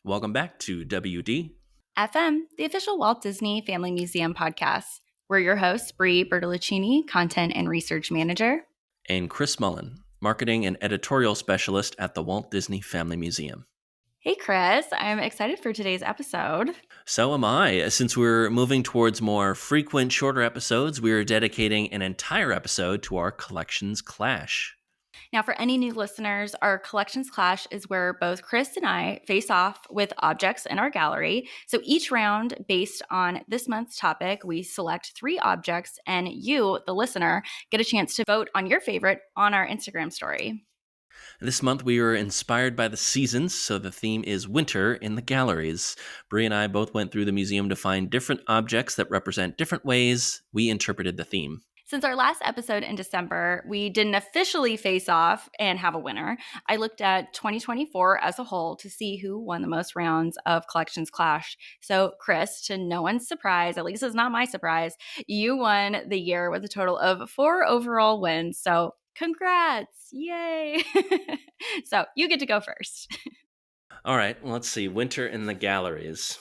Welcome back to WD. FM, the official Walt Disney Family Museum podcast. We're your hosts, Brie Bertoluccini, Content and Research Manager. And Chris Mullen, Marketing and Editorial Specialist at the Walt Disney Family Museum. Hey, Chris. I'm excited for today's episode. So am I. Since we're moving towards more frequent, shorter episodes, we are dedicating an entire episode to our Collections Clash. Now, for any new listeners, our Collections Clash is where both Chris and I face off with objects in our gallery. So each round, based on this month's topic, we select 3 objects, and you, the listener, get a chance to vote on your favorite on our Instagram story. This month we were inspired by the seasons, so the theme is winter in the galleries. Brie and I both went through the museum to find different objects that represent different ways we interpreted the theme. Since our last episode in December, we didn't officially face off and have a winner. I looked at 2024 as a whole to see who won the most rounds of Collections Clash. So, Chris, to no one's surprise, at least it's not my surprise, you won the year with a total of 4 overall wins. So, congrats! Yay! So, you get to go first. All right, let's see. Winter in the galleries.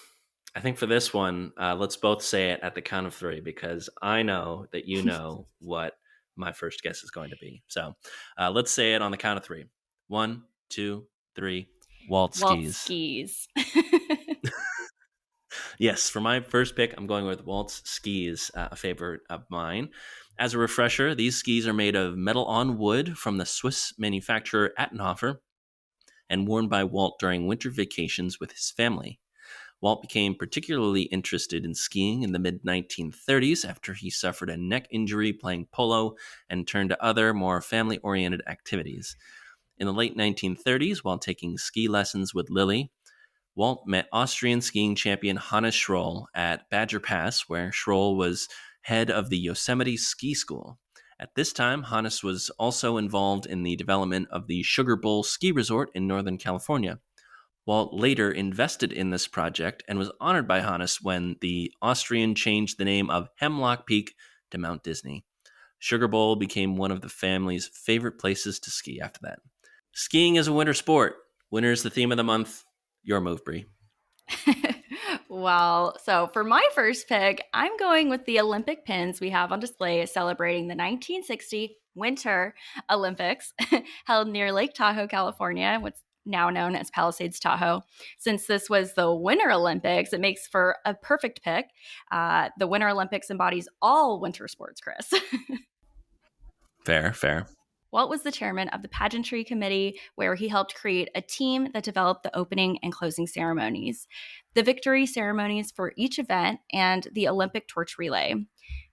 I think for this one, let's both say it at the count of 3 because I know that you know what my first guess is going to be. So let's say it on the count of 3. 1, 2, 3. Walt skis. Yes, for my first pick, I'm going with Walt's skis, a favorite of mine. As a refresher, these skis are made of metal on wood from the Swiss manufacturer Attenhofer and worn by Walt during winter vacations with his family. Walt became particularly interested in skiing in the mid-1930s after he suffered a neck injury playing polo and turned to other, more family-oriented activities. In the late 1930s, while taking ski lessons with Lily, Walt met Austrian skiing champion Hannes Schroll at Badger Pass, where Schroll was head of the Yosemite Ski School. At this time, Hannes was also involved in the development of the Sugar Bowl ski resort in Northern California. Walt later invested in this project and was honored by Hannes when the Austrian changed the name of Hemlock Peak to Mount Disney. Sugar Bowl became one of the family's favorite places to ski after that. Skiing is a winter sport. Winter is the theme of the month. Your move, Brie. Well, so for my first pick, I'm going with the Olympic pins we have on display celebrating the 1960 Winter Olympics held near Lake Tahoe, California, what's now known as Palisades Tahoe. Since this was the Winter Olympics, it makes for a perfect pick. The Winter Olympics embodies all winter sports, Chris. Fair. Walt was the chairman of the pageantry committee, where he helped create a team that developed the opening and closing ceremonies, the victory ceremonies for each event, and the Olympic torch relay.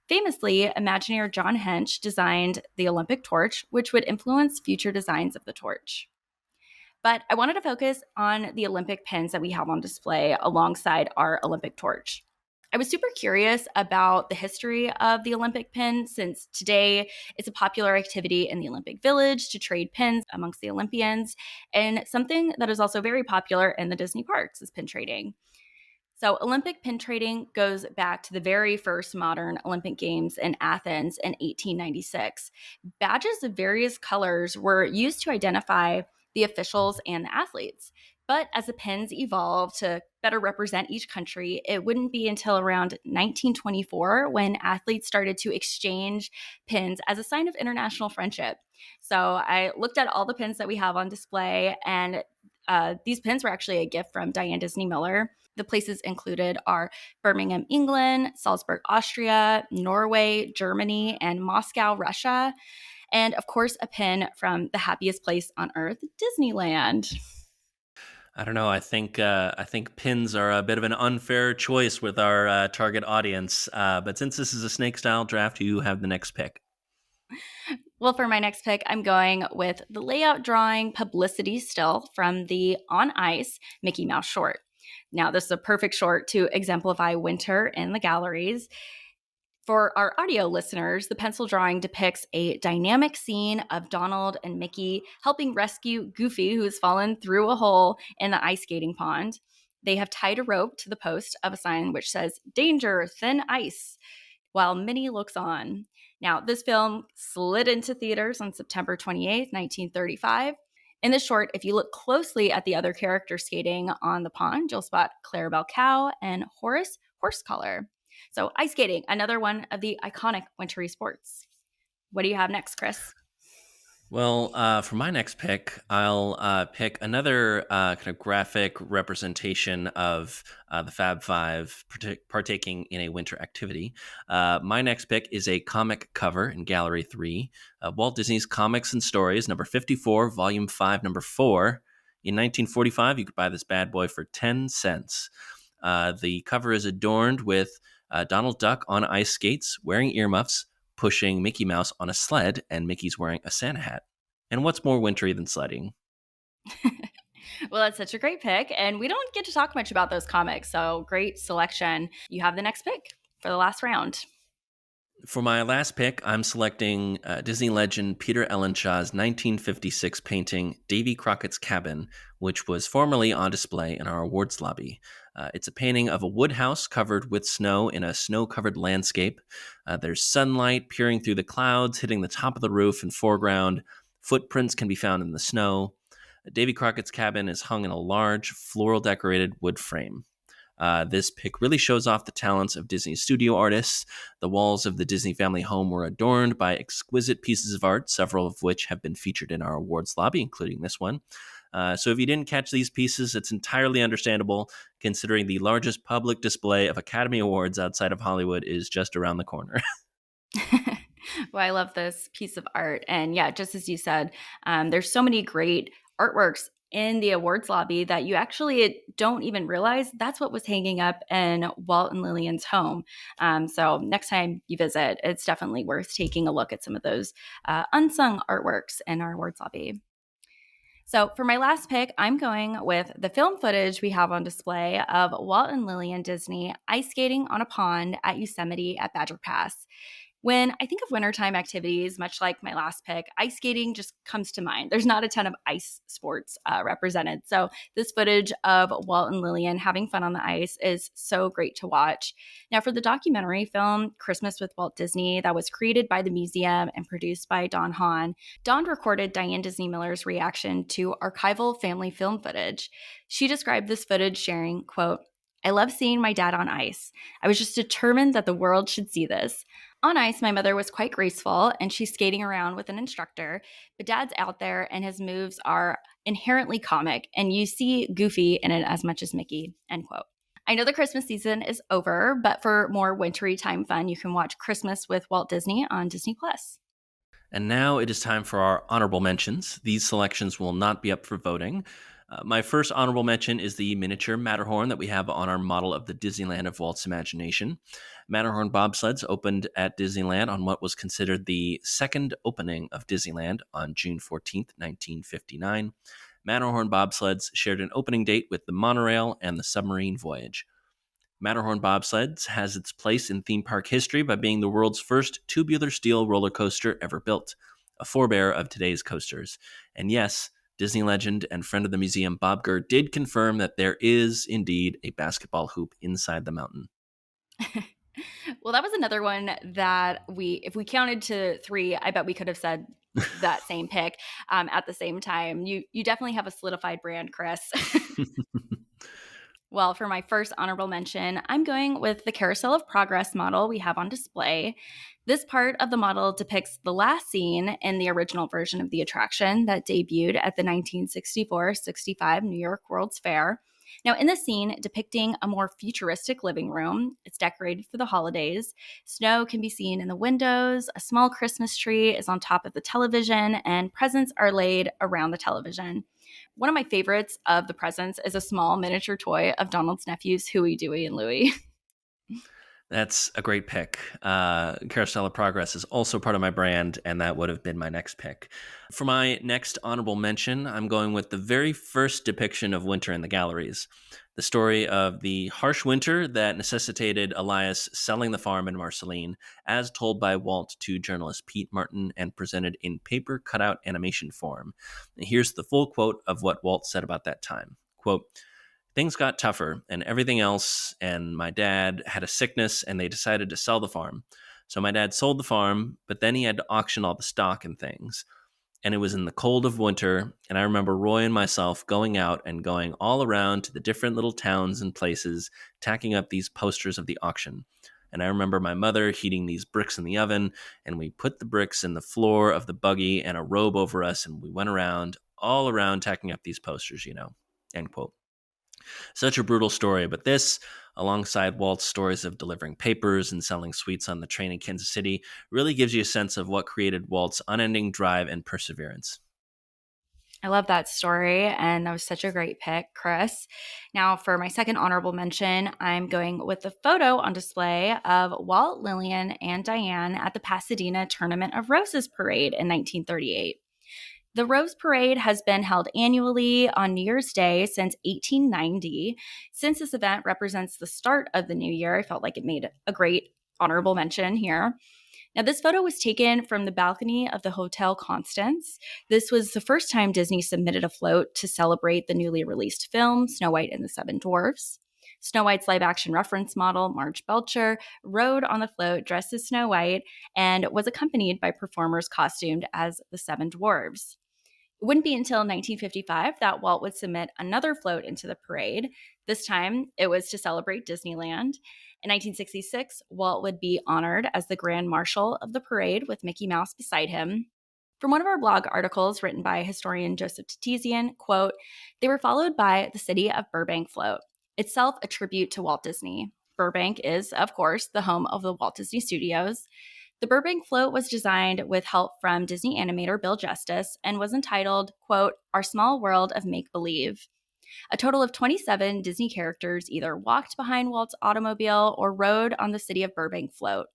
Famously, Imagineer John Hench designed the Olympic torch, which would influence future designs of the torch. But I wanted to focus on the Olympic pins that we have on display alongside our Olympic torch. I was super curious about the history of the Olympic pin, since today it's a popular activity in the Olympic Village to trade pins amongst the Olympians, and something that is also very popular in the Disney parks is pin trading. So Olympic pin trading goes back to the very first modern Olympic Games in Athens in 1896. Badges of various colors were used to identify the officials and the athletes. But as the pins evolved to better represent each country, it wouldn't be until around 1924 when athletes started to exchange pins as a sign of international friendship. So I looked at all the pins that we have on display, and these pins were actually a gift from Diane Disney Miller. The places included are Birmingham, England, Salzburg, Austria, Norway, Germany, and Moscow, Russia. And of course, a pin from the happiest place on earth, Disneyland. I don't know. I think pins are a bit of an unfair choice with our target audience. But since this is a snake-style draft, you have the next pick. Well, for my next pick, I'm going with the layout drawing publicity still from the On Ice Mickey Mouse short. Now, this is a perfect short to exemplify winter in the galleries. For our audio listeners, the pencil drawing depicts a dynamic scene of Donald and Mickey helping rescue Goofy, who has fallen through a hole in the ice skating pond. They have tied a rope to the post of a sign which says, "Danger, thin ice," while Minnie looks on. Now, this film slid into theaters on September 28th, 1935. In the short, if you look closely at the other characters skating on the pond, you'll spot Clarabelle Cow and Horace Horsecollar. So, ice skating, another one of the iconic wintry sports. What do you have next, Chris? Well, for my next pick, I'll pick another kind of graphic representation of the Fab Five partaking in a winter activity. My next pick is a comic cover in Gallery 3, Walt Disney's Comics and Stories, number 54, Volume 5, number 4. In 1945, you could buy this bad boy for 10 cents. The cover is adorned with Donald Duck on ice skates, wearing earmuffs, pushing Mickey Mouse on a sled, and Mickey's wearing a Santa hat. And what's more wintry than sledding? Well, that's such a great pick. And we don't get to talk much about those comics. So, great selection. You have the next pick for the last round. For my last pick, I'm selecting Disney legend Peter Ellenshaw's 1956 painting, Davy Crockett's Cabin, which was formerly on display in our awards lobby. It's a painting of a wood house covered with snow in a snow-covered landscape. There's sunlight peering through the clouds, hitting the top of the roof and foreground. Footprints can be found in the snow. Davy Crockett's Cabin is hung in a large, floral-decorated wood frame. This pick really shows off the talents of Disney's studio artists. The walls of the Disney family home were adorned by exquisite pieces of art, several of which have been featured in our awards lobby, including this one. So if you didn't catch these pieces, it's entirely understandable, considering the largest public display of Academy Awards outside of Hollywood is just around the corner. Well, I love this piece of art. And yeah, just as you said, there's so many great artworks in the awards lobby that you actually don't even realize that's what was hanging up in Walt and Lillian's home. So next time you visit, it's definitely worth taking a look at some of those unsung artworks in our awards lobby. So for my last pick, I'm going with the film footage we have on display of Walt and Lillian Disney ice skating on a pond at Yosemite at Badger Pass. When I think of wintertime activities, much like my last pick, ice skating just comes to mind. There's not a ton of ice sports represented. So, this footage of Walt and Lillian having fun on the ice is so great to watch. Now, for the documentary film Christmas with Walt Disney, that was created by the museum and produced by Don Hahn, Don recorded Diane Disney Miller's reaction to archival family film footage. She described this footage sharing, quote, "I love seeing my dad on ice. I was just determined that the world should see this. On ice, my mother was quite graceful and she's skating around with an instructor, but dad's out there and his moves are inherently comic and you see Goofy in it as much as Mickey," end quote. I know the Christmas season is over, but for more wintry time fun, you can watch Christmas with Walt Disney on Disney Plus. And now it is time for our honorable mentions. These selections will not be up for voting. My first honorable mention is the miniature Matterhorn that we have on our model of the Disneyland of Walt's imagination. Matterhorn bobsleds opened at Disneyland on what was considered the second opening of Disneyland on June 14th, 1959. Matterhorn bobsleds shared an opening date with the monorail and the submarine voyage. Matterhorn bobsleds has its place in theme park history by being the world's first tubular steel roller coaster ever built, a forebear of today's coasters. And yes, Disney legend and friend of the museum Bob Gurr did confirm that there is indeed a basketball hoop inside the mountain. Well, that was another one that if we counted to three, I bet we could have said that same pick at the same time. You definitely have a solidified brand, Chris. Well, for my first honorable mention, I'm going with the Carousel of Progress model we have on display. This part of the model depicts the last scene in the original version of the attraction that debuted at the 1964-65 New York World's Fair. Now, in this scene depicting a more futuristic living room, it's decorated for the holidays. Snow can be seen in the windows, a small Christmas tree is on top of the television, and presents are laid around the television. One of my favorites of the presents is a small miniature toy of Donald's nephews, Huey, Dewey, and Louie. That's a great pick. Carousel of Progress is also part of my brand, and that would have been my next pick. For my next honorable mention, I'm going with the very first depiction of winter in the galleries. The story of the harsh winter that necessitated Elias selling the farm in Marceline, as told by Walt to journalist Pete Martin and presented in paper cutout animation form. And here's the full quote of what Walt said about that time. Quote, "Things got tougher and everything else, and my dad had a sickness and they decided to sell the farm. So my dad sold the farm, but then he had to auction all the stock and things. and it was in the cold of winter. And I remember Roy and myself going out and going all around to the different little towns and places, tacking up these posters of the auction. And I remember my mother heating these bricks in the oven, and we put the bricks in the floor of the buggy and a robe over us, and we went around, all around, tacking up these posters, End quote. Such a brutal story, but this, alongside Walt's stories of delivering papers and selling sweets on the train in Kansas City, really gives you a sense of what created Walt's unending drive and perseverance. I love that story, and that was such a great pick, Chris. Now, for my second honorable mention, I'm going with the photo on display of Walt, Lillian, and Diane at the Pasadena Tournament of Roses Parade in 1938. The Rose Parade has been held annually on New Year's Day since 1890. Since this event represents the start of the new year, I felt like it made a great honorable mention here. Now, this photo was taken from the balcony of the Hotel Constance. This was the first time Disney submitted a float to celebrate the newly released film, Snow White and the Seven Dwarfs. Snow White's live action reference model, Marge Belcher, rode on the float dressed as Snow White and was accompanied by performers costumed as the Seven Dwarfs. It wouldn't be until 1955 that Walt would submit another float into the parade. This time, it was to celebrate Disneyland. In 1966, Walt would be honored as the Grand Marshal of the parade with Mickey Mouse beside him. From one of our blog articles written by historian Joseph Titizian, quote, "They were followed by the City of Burbank float, itself a tribute to Walt Disney. Burbank is, of course, the home of the Walt Disney Studios. The Burbank float was designed with help from Disney animator Bill Justice and was entitled, quote, Our Small World of Make-Believe. A total of 27 Disney characters either walked behind Walt's automobile or rode on the City of Burbank float.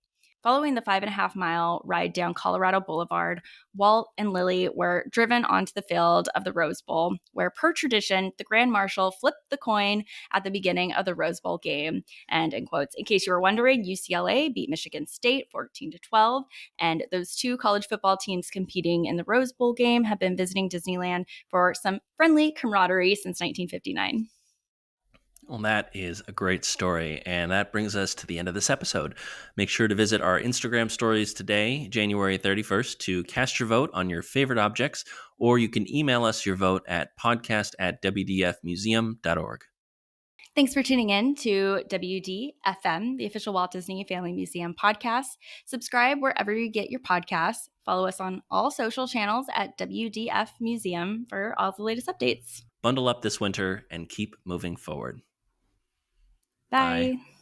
Following the 5.5-mile ride down Colorado Boulevard, Walt and Lily were driven onto the field of the Rose Bowl, where, per tradition, the Grand Marshal flipped the coin at the beginning of the Rose Bowl game. And in quotes, in case you were wondering, UCLA beat Michigan State 14-12, and those two college football teams competing in the Rose Bowl game have been visiting Disneyland for some friendly camaraderie since 1959. Well, that is a great story. And that brings us to the end of this episode. Make sure to visit our Instagram stories today, January 31st, to cast your vote on your favorite objects, or you can email us your vote at podcast@wdfmuseum.org. Thanks for tuning in to WDFM, the official Walt Disney Family Museum podcast. Subscribe wherever you get your podcasts. Follow us on all social channels at WDF Museum for all the latest updates. Bundle up this winter and keep moving forward. Bye. Bye.